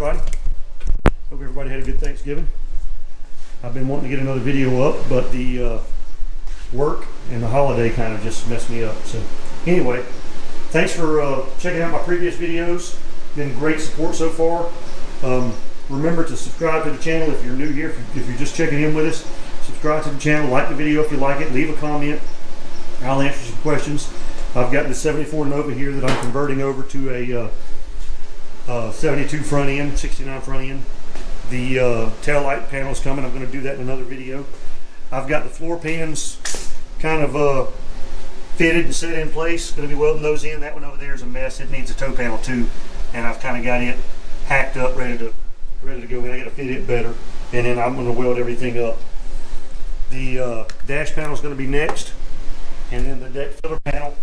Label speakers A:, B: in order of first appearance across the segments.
A: everybody. Hope everybody had a good Thanksgiving. I've been wanting to get another video up, but the work and the holiday kind of just messed me up. So anyway, thanks for checking out my previous videos. Been great support so far. Remember to subscribe to the channel if you're new here. If you're just checking in with us, subscribe to the channel, like the video if you like it, leave a comment. I'll answer some questions. I've got the 74 Nova here that I'm converting over to a 72 front end, 69 front end. The tail light panel is coming. I'm going to do that in another video. I've got the floor pans kind of fitted and set in place. Going to be welding those in. That one over there is a mess. It needs a toe panel too, and I've kind of got it hacked up, ready to go in. I got to fit it better, and then I'm going to weld everything up. The dash panel is going to be next, and then the deck filler panel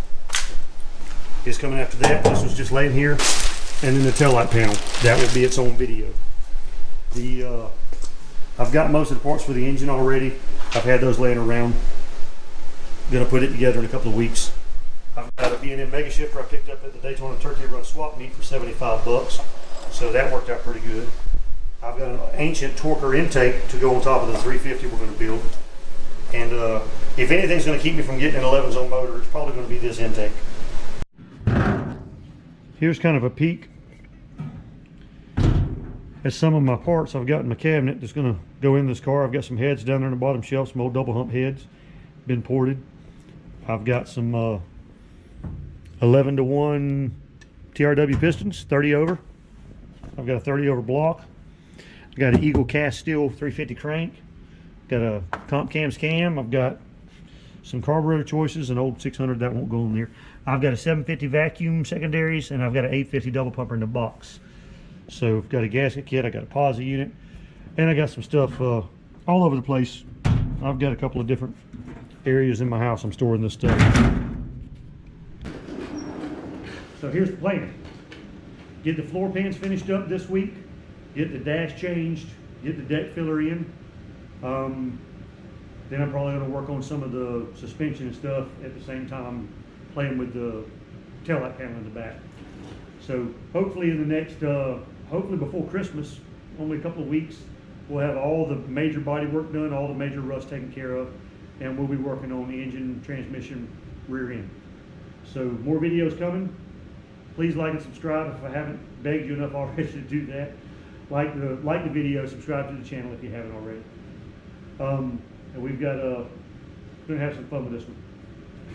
A: is coming after that. This was just laying here, and then the tail light panel. That will be its own video. I've got most of the parts for the engine already. I've had those laying around. Gonna put it together in a couple of weeks. I've got a B&M Mega Shifter I picked up at the Daytona Turkey Run swap meet for 75 bucks. So that worked out pretty good. I've got an ancient Torker intake to go on top of the 350 we're gonna build. And if anything's gonna keep me from getting an 11 zone motor, it's probably gonna be this intake. Here's kind of a peek at some of my parts I've got in my cabinet that's going to go in this car. I've got some heads down there on the bottom shelf, some old double hump heads, been ported. I've got some 11-to-1 TRW pistons, 30 over. I've got a 30 over block. I've got an Eagle cast steel 350 crank. Got a comp cams cam. I've got some carburetor choices, an old 600 that won't go in there. I've got a 750 vacuum secondaries, and I've got an 850 double pumper in the box. So I've got a gasket kit, I got a posi unit, and I got some stuff all over the place. I've got a couple of different areas in my house I'm storing this stuff. So here's the plan. Get the floor pans finished up this week, get the dash changed, get the deck filler in. Then I'm probably going to work on some of the suspension and stuff at the same time, playing with the taillight panel in the back. So hopefully in the next, hopefully before Christmas, only a couple of weeks, we'll have all the major body work done, all the major rust taken care of, and we'll be working on the engine, transmission, rear end. So more videos coming. Please like and subscribe if I haven't begged you enough already to do that. Like the video, subscribe to the channel if you haven't already. And we've got, gonna have some fun with this one.